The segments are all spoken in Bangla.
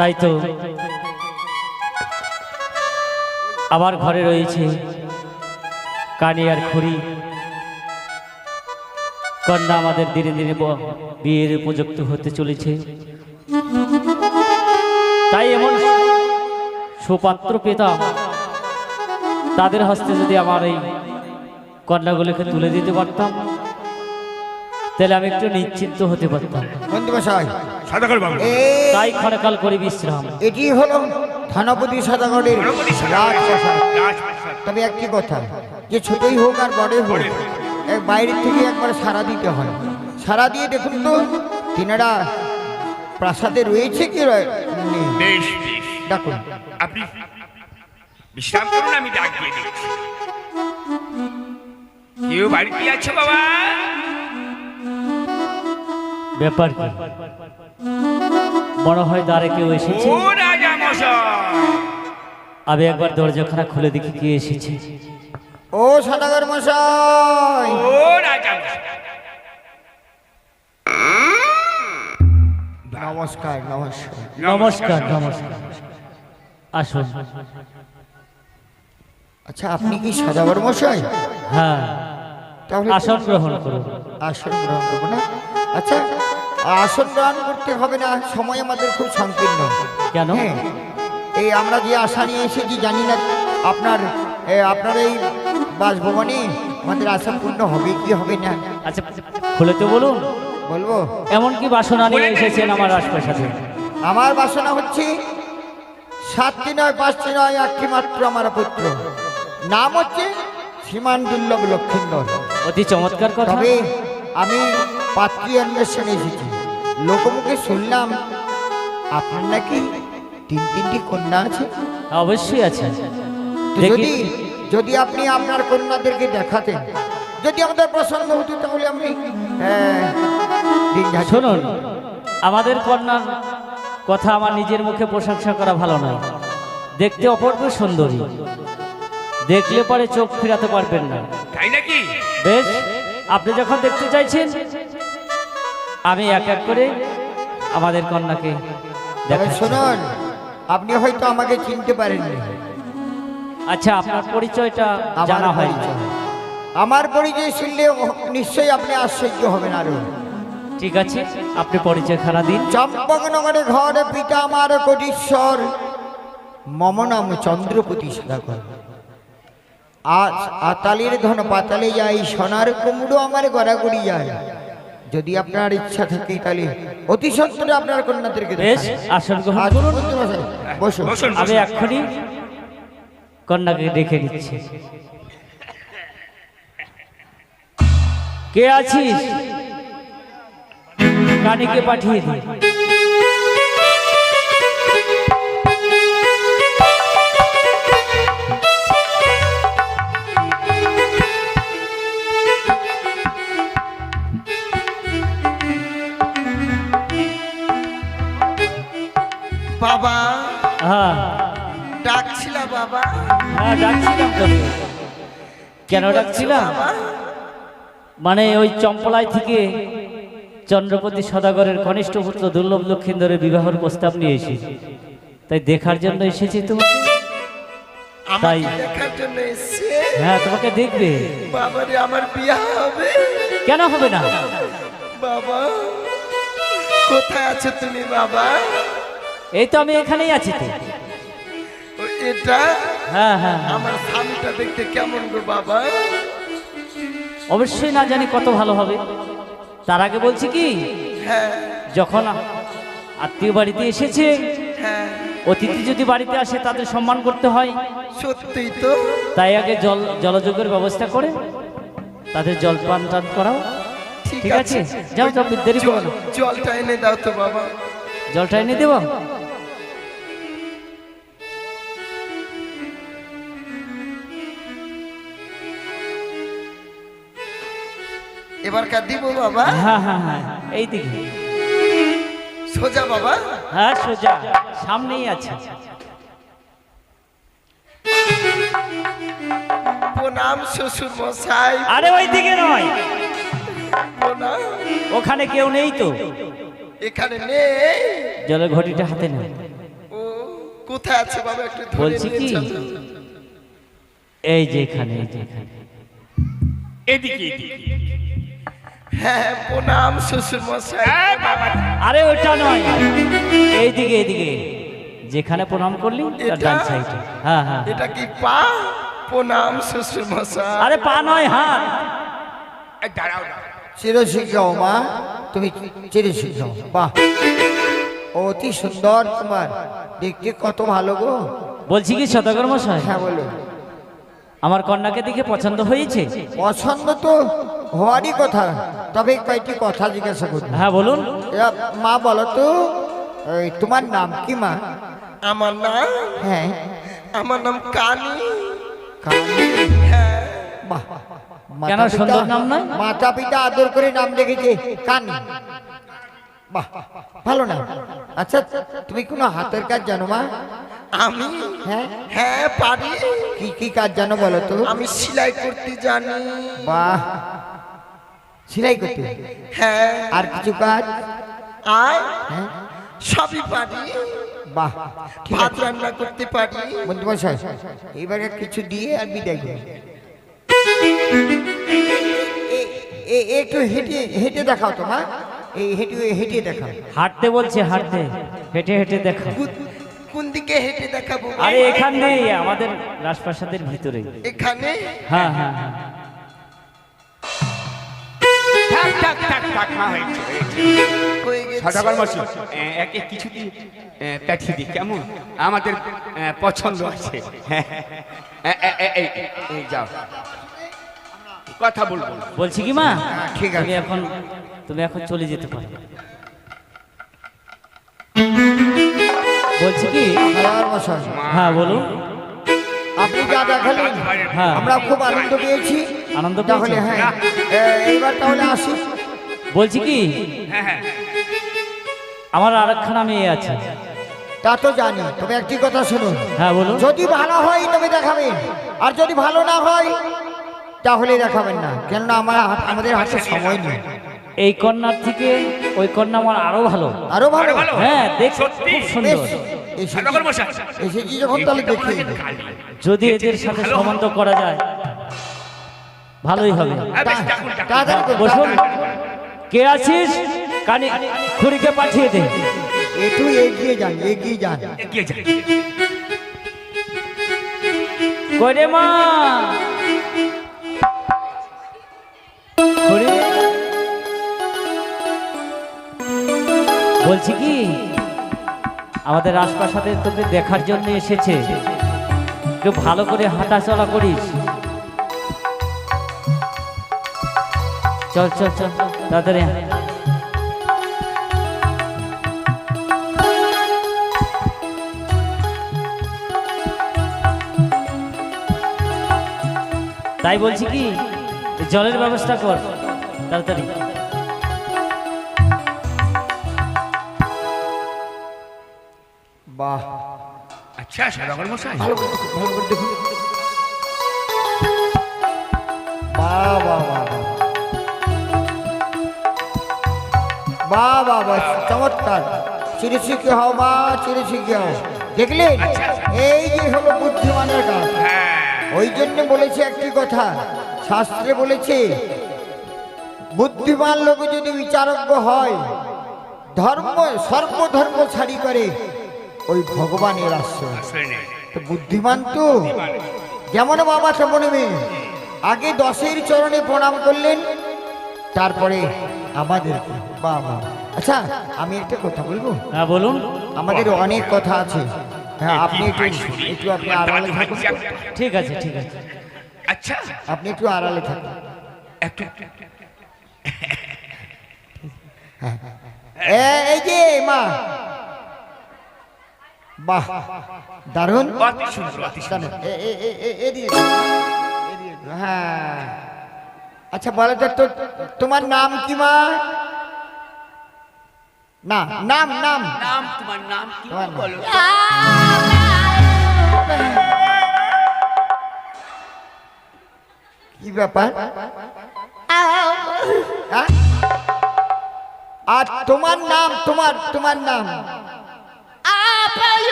তাই তো আমার ঘরে রয়েছে কানি আর খড়ি। কন্যা আমাদের ধীরে ধীরে বিয়ের উপযুক্ত হতে চলেছে। তাই এমন সুপাত্র পেতাম, তাদের হস্তে যদি আমার এই কন্যাগুলোকে তুলে দিতে পারতাম, তাহলে আমি একটু নিশ্চিন্ত হতে পারতাম। তাই ক্ষণকাল করে বিশ্রাম। এটি হলো থানাপতি সদাগরের রাজপ্রাসাদ। তবে একটি কথা, যে ছোটই হোক আর বড়ই হোক, বাইরের থেকে একবার সাড়া দিতে হয়। সাড়া দিয়ে দেখুন তো তিনারা প্রাসাদে রয়েছে কি বেশ ডাকুন। আপনি বিশ্রাম করুন, আমি ডাক দিয়ে দিচ্ছি। কেউ বাড়িতে আছে বাবা? ব্যাপার কি? মনে হয় দ্বারে কেউ এসেছে। ও রাজা মশাই, আমি একবার দরজাখানা খুলে দেখি কে এসেছে। ও সদাগর মশাই। ও রাজা মশাই, নমস্কার নমস্কার। নমস্কার নমস্কার, আসুন। আচ্ছা, আপনি কি সদাগর মশাই? হ্যাঁ, তাহলে আসন গ্রহণ করুন। আসন গ্রহণ করবো না? আচ্ছা, আসন গ্রহণ করতে হবে না, সময় আমাদের খুব সংকীর্ণ। কেন? হ্যাঁ, এই আমরা যে আশা নিয়ে এসেছি, জানি না আপনার আপনার এই বাসভবনে আমাদের আশা পূর্ণ হবে কি হবে না। আচ্ছা, খুলে তো বলুন। বলবো? এমন কি বাসনা নিয়ে এসেছেন আমার আশপাশে? আমার বাসনা হচ্ছে 7টি নয় 5টি নয়, একটি মাত্র আমার পুত্র, নাম হচ্ছে শ্রীমান দুর্লভ লক্ষিন্দর। অতি চমৎকার কথা। তবে আমি পাত্রী অন্বেষণে এসেছি। লোকমুখে শুনলাম আপনার নাকি 3টি কন্যা আছে। অবশ্যই আছে। তো যদি আপনি আপনার কন্যাদেরকে দেখাতেন, যদি আমাদের প্রসন্ন হতো, তাহলে আমি শুনুন, আমাদের কন্যার কথা আমার নিজের মুখে প্রশংসা করা ভালো নয়। দেখতে অপূর্ব সুন্দরী, দেখলে পরে চোখ ফিরাতে পারবেন না। তাই নাকি? বেশ, আপনি যখন দেখতে চাইছেন, আমি এক এক করে আমাদের কন্যাকে দেখাচ্ছি। শুনুন, আপনি হয়তো আমাকে চিনতে পারেননি। আচ্ছা, আপনার পরিচয়টা জানা হয়। আমার পরিচয় শুনলে নিশ্চয়ই আপনি আশ্চর্য হবেন। আরো ঠিক আছে, আপনি পরিচয়খানা দিন। চম্পকনগরে ঘরে পিতা আমার কোটিশ্বর, মম নাম চন্দ্রপতি সদাগর। আজ আতালের ধন পাতালে যাই, সোনার কুমড়ো আমার গড়াগড়ি যায়। যদি আপনার ইচ্ছা থাকে তাহলে অতি সত্তরে আপনার কন্যাদেরকে বেশ, আসন গ্রহণ করুন। বসুন। আমি এক্ষুনি কন্যাকে দেখে নিচ্ছি। কে আছিস? কানিকে পাঠিয়ে দি। বাবা, হ্যাঁ ডাকছিলা বাবা? হ্যাঁ, ডাকছিলাম তো। কেন ডাকছিলাম? মানে ওই চম্পলাই থেকে চন্দ্রপতি সদাগরের কনিষ্ঠ পুত্র দুর্লভ লক্ষিন্দরের বিবাহের প্রস্তাব নিয়ে এসেছি, তাই দেখার জন্য এসেছি তোমাকে। তাই দেখার জন্য এসেছে? হ্যাঁ, তোমাকে দেখবে। বাবারে, আমার বিয়ে হবে? কেন হবে না? বাবা, কোথায় আছো তুমি বাবা? এই তো আমি এখানেই আছি তো। এটা হ্যাঁ হ্যাঁ, আমার স্বামীটা দেখতে কেমন গো বাবা? অবশ্যই না জানি কত ভালো হবে। তার আগে বলছি কি, হ্যাঁ যখন আত্মীয় বাড়িতে এসেছে, হ্যাঁ, অতিথি যদি বাড়িতে আসে তাদের সম্মান করতে হয়। সত্যিই তো। তাই আগে জলযোগের ব্যবস্থা করে তাদের জলপান টান করাও। ঠিক আছে, যাও যাও, দেরি করো না। জলটা এনে দাও তো বাবা। জলটা এনে দেব। এবার কার দিব বাবা? হ্যাঁ হ্যাঁ হ্যাঁ, এই দিকে। সোজা বাবা? হ্যাঁ, সোজা, সামনেই আছে। প্রণাম শ্বশুর মশাই। আরে ওই দিকে নয়, প্রণাম। ওখানে কেউ নেই তো। এখানে নেই? জলের ঘটিটা হাতে নাও। কোথায় আছে বাবা একটু ধরে বলছি নিয়ে কি চলো। এই যে এখানে, এই যে এখানে। এদিকে এদিকে হ্যাঁ প্রণাম শ্বশুর মশাই। হ্যাঁ বাবা আরে ওটা নয়, এইদিকে এইদিকে, যেখানে প্রণাম করলি তার এটা? ডান সাইডে। হ্যাঁ হ্যাঁ। এটা কি পা? প্রণাম শ্বশুর মশাই। আরে পা নয়, হাত। এই দাঁড়াও দাঁড়াও। চিরশিখাও মা, তুমি চিরশিখাও। বাহ, অতি সুন্দর তোমার, দেখতে কত ভালো গো। বলছি কি সদাগর মশাই, হ্যাঁ বলো। আমার কন্যাকে দেখে পছন্দ হয়েছে? পছন্দ তো হওয়ারই কথা, তবে কয়েকটি কথা জিজ্ঞাসা করি। হ্যাঁ বলুন। মা বলো তো, এই তোমার নাম কি মা? আমার নাম, হ্যাঁ আমার নাম কানি। কালী। হ্যাঁ বাহ, কেন মাতা-পিতা- সুন্দর নাম নয়? মাতা পিতা আদর করে নাম রেখেছে কানী। বাহ, ভালো নাম। আচ্ছা, তুমি কোনো হাতের কাজ জানো মা? আমি, হ্যাঁ, হ্যাঁ পারি। কি কি কাজ জানো বলো তো? আমি সেলাই করতে জানি। বাহ, সেলাই করতে। হ্যাঁ আর কিছু কাজ? আর হ্যাঁ, সবই পারি। বাহ, ঠিক ভাত আছে। রান্না করতে পারি। বন্ধুমশাই, এবারে কিছু দিয়ে আর বিদায় করি। একটু হেঁটে হেঁটে দেখাও তো মা, এই হেঁটে হেঁটে দেখাও। হাঁটতে বলছে, হাঁটতে, হেঁটে হেঁটে দেখো। কোন দিকে হেঁটে দেখাবো? আরে এখান নেই, আমাদের রাজপ্রাসাদের ভিতরে। এখানে। হ্যাঁ হ্যাঁ হ্যাঁ। থাক থাক থাক থাক মা, হয়েছে হয়েছে। হয়ে গেছে। সদাগর মশাই একে কিছুদিন পাঠিয়ে দিই কেমন? আমাদের পছন্দ আছে। হ্যাঁ, এই যাও, কথা বলবো। বলছি কি মা, ঠিক আছে। তুমি এখন চলে যেতে পারো। বলছি কি, সদাগর মশাই, হ্যাঁ বলুন। আপনি যা দেখালেন হ্যাঁ। আমরা খুব আনন্দ পেয়েছি। আনন্দ তাহলে পেয়েছো? হ্যাঁ, এইবার তাহলে আসি। বলছি কি, হ্যাঁ হ্যাঁ আমার আরেকখানা মেয়ে আছে। তা তো জানি, তবে একটি কথা শুনুন, হ্যাঁ বলুন। যদি ভালো হয় তবে দেখাবেন, আর যদি ভালো না হয় তাহলে দেখাবেন না, কেননা আমাদের হাতে সময় নেই। এই কন্যার থেকে ওই কন্যা আমার আরো ভালো। আরো ভালো। ভালো। হ্যাঁ দেখ, সত্যি? খুব সুন্দর। বেশ, সদাগর মশাই এসেছি যখন তাহলে এটা মনে দেখি। হয় কালী। যদি এদের সাথে ভালো সম্বন্ধ করা যায় ভালোই হবে। হ্যাঁ, বেশ, ডাকুন, ডাকুন। তাড়াতাড়ি করুন, বসুন। তাড়াতাড়ি। কে আছিস? কানে খুড়িকে পাঠিয়ে দে। একটু এগিয়ে যান, এগিয়ে যান। এগিয়ে যান। কই রে মা? খুড়ি, বলছি কি, আমাদের রাজপ্রাসাদে তোকে দেখার জন্য এসেছে, একটু ভালো করে হাঁটা চলা করিস। চল চল চল তাড়াতাড়ি আয়। তাই বলছি কি, জলের ব্যবস্থা কর তাড়াতাড়ি। বাহ, আচ্ছা সদাগর মশাই, ভালো করে দেখুন, ভালো করে দেখুন। বাহ বাহ বাহ বাহ। বাহ বাহ বাহ, চমৎকার। চিরশিক্ষি হও মা, চিরশিক্ষি হও। দেখলেন, এই যে হলো বুদ্ধিমানের কাজ। হ্যাঁ ওই জন্য বলেছে একটি কথা, শাস্ত্রে বলেছে বুদ্ধিমান লোক যদি বিচারজ্ঞ হয়, ধর্ম সর্বধর্ম ছাড়ি করে ওই ভগবানের আশ্রয়। আসলে নেই। তো বুদ্ধিমান তো যেমন বাবা তেমন মেয়ে। আগে 10-এর চরণে প্রণাম করলেন, তারপরে আমাদের। বাবা, আচ্ছা আমি একটা কথা বলবো? হ্যাঁ বলুন। আমাদের অনেক কথা আছে। হ্যাঁ, আপনি একটু একটু আপনি আড়ালে থাকুন। ঠিক আছে ঠিক আছে। আচ্ছা আপনি একটু আড়ালে থাকুন। একটু এই যে মা, বাহ, দারুণ। অতি সুন্দর, অতি সুন্দর। দারুণ। এদিকে হ্যাঁ। আচ্ছা বলো তো, তোমার নাম কি মা? না, নাম নাম নাম, তোমার নাম কি তোমার নাম। বলো? কি ব্যাপার? হ্যাঁ? আর তোমার নাম, তোমার নাম?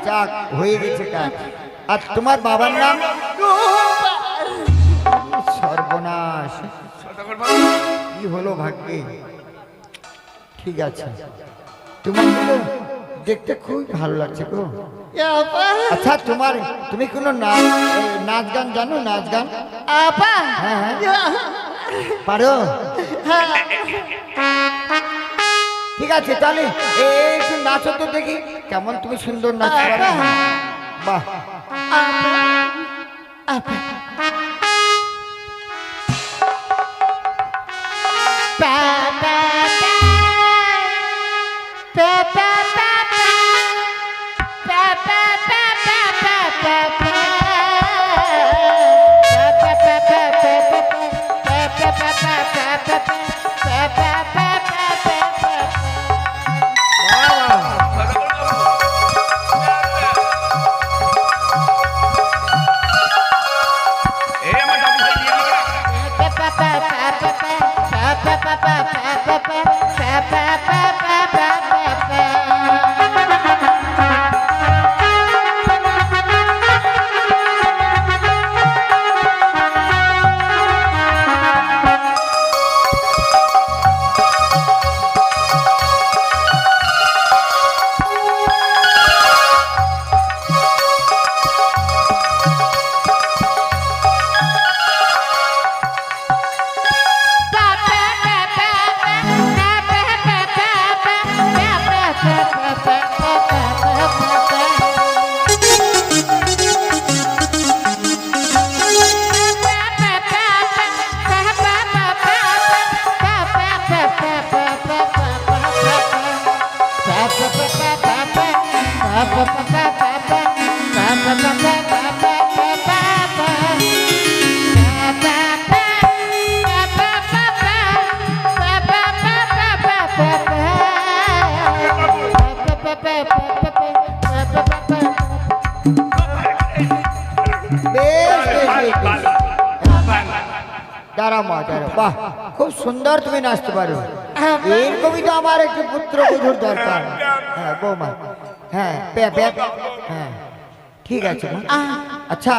যাক হয়ে গেছে কাজ। আর তোমার বাবার নাম? সর্বনাশ, সদাগর বাবু কি হলো ভাগ্যে। ঠিক আছে, তোমার তো দেখতে খুব ভালো লাগছে গো। আচ্ছা তুমি কোনো নাচ গান জানো? নাচ গান হ্যাঁ হ্যাঁ পারো? ঠিক আছে, তাহলে একটু নাচো তো দেখি, কেমন তুমি সুন্দর নাচ পারো। বাহ, এই আমার দাদু ভাই দিয়ে দিবে দাঁড়া মা দাঁড়া। বাহ, খুব সুন্দর তুমি নাচতে পারো। এরকমই তো আমার একটু পুত্রবধূর দরকার। হ্যাঁ বৌমা, হ্যাঁ হ্যাঁ ঠিক আছে মা। আচ্ছা,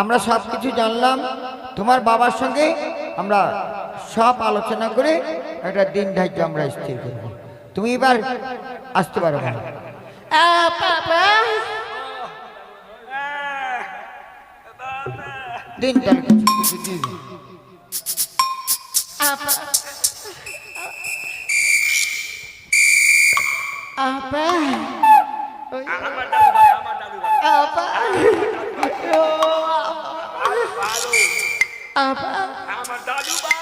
আমরা সব কিছু জানলাম। তোমার বাবার সঙ্গে আমরা সব আলোচনা করে একটা দিন ধার্য আমরা স্থির করবো। তুমি এবার আসতে পারো মা। দিনটা কিছু দিন। আমার দাদু ভাই আমার দাদু ভাই আমার দাদু ভাই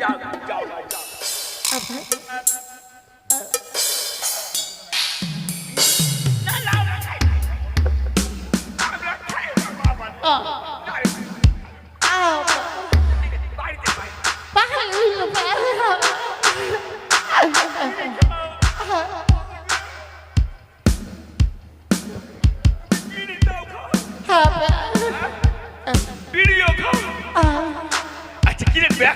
যাও যাও যাও ভিডিও খাও। আচ্ছা কিনে দিবে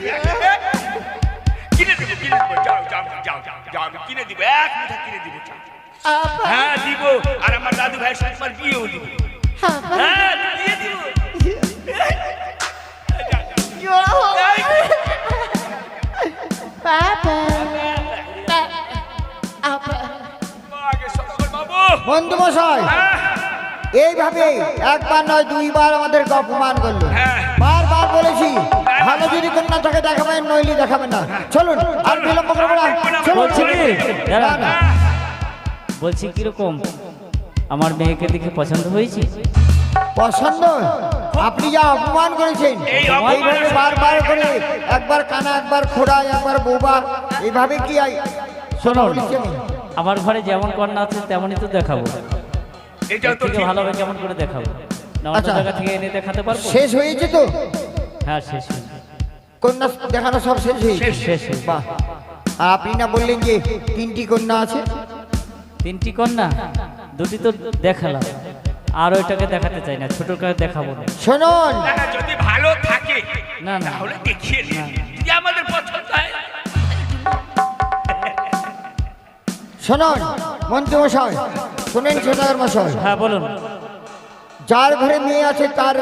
কিনে দিব যাও যাও যাও যাও আমি কিনে দিব, এক মুঠা কিনে দিব। হ্যাঁ দিব, আর আমার দাদু ভাইয়ের সাথে আমার বিয়েও দিব। হ্যাঁ দিয়ে দিব। বন্ধু মশাই, এইভাবে একবার নয় দুইবার আমাদেরকে অপমান করলো। বারবার বলেছি ভালো যদি কন্যা থাকে দেখাবেন, নইলে দেখাবেন না। চলুন, আর বিলম্ব করবো না। বলছি কি দাঁড়া, বলছি কিরকম আমার মেয়েকে দেখে পছন্দ হয়েছে? পছন্দ? আপনি যা অপমান করেছেন এইভাবে বারবার করে, একবার কানা একবার খোড়া একবার বোবা, এইভাবে কি শোনো, আমার ঘরে যেমন কন্যা আছে তেমনই তো দেখাবো। এটা তো থেকে ভালো হবে কেমন করে দেখাবো? না অন্য আচ্ছা। জায়গা থেকে এনে দেখাতে পারবো? শেষ হয়েছে তো? হ্যাঁ শেষ হয়েছে। কন্যা দেখানো সব শেষ হয়েছে? শেষ হয়েছে। বাহ, আর আপনি না বললেন যে 3টি কন্যা আছে? 3টি কন্যা, 2টি তো দেখালাম, আর ওইটাকে দেখাতে চাই না, ছোটকে দেখাবো না। শুনুন, যদি ভালো থাকে না না তাহলে দেখিয়ে দিন, যদি আমাদের পছন্দ হয় শোনুন মন্ত্রীমশাই, শোনেন সদাগর মশাই, হ্যাঁ বলুন। যার ঘরে মেয়ে আছে তার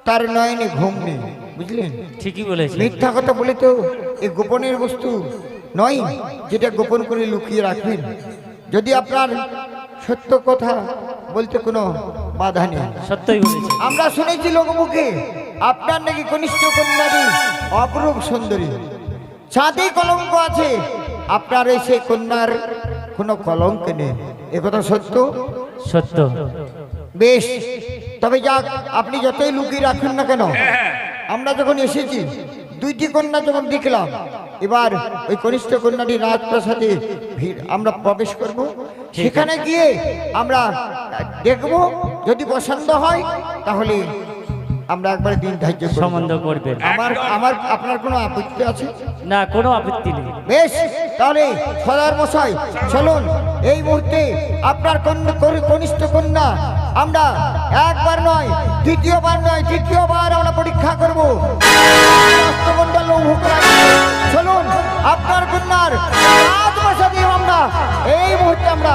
তার নয়নে ঘুম নেই, বুঝলেন? ঠিকই বলেছি। মিথ্যা কথা বলে তো এই গোপনের বস্তু নয় যেটা গোপন করে লুকিয়ে রাখবেন। যদি আপনার সত্য কথা বলতে কোনো বাধা নেই। সত্যই বলেছি। আমরা শুনেছি লোকমুখে আপনার নাকি কনিষ্ঠ কন্যারী অপরূপ সুন্দরী, ছাদে কলঙ্ক আছে, আপনার এই সেই কন্যার কোনো কলঙ্ক নেই, একথা সত্য? সত্য। বেশ, তবে যাক, আপনি যতই লুকিয়ে রাখুন না কেন, আমরা যখন এসেছি দুইটি কন্যা যখন দেখলাম, এবার ওই কনিষ্ঠ কন্যাটি রাজপ্রাসাদে আমরা প্রবেশ করব। সেখানে গিয়ে আমরা দেখব, যদি পছন্দ হয় তাহলে আমরা একবার দিন ধার্য করব। সম্বন্ধ করবেন। আপনার কোনো আপত্তি আছে? না, কোনো আপত্তি নেই। বেশ, তাহলে সদার মশাই চলুন, এই মুহূর্তে আপনার কনিষ্ঠ কন্যা আমরা একবার নয়, দ্বিতীয়বার নয়, তৃতীয়বার আমরা পরীক্ষা করবো। চলুন, আপনার কন্যার রাজপ্রাসাদে আমরা এই মুহূর্তে আমরা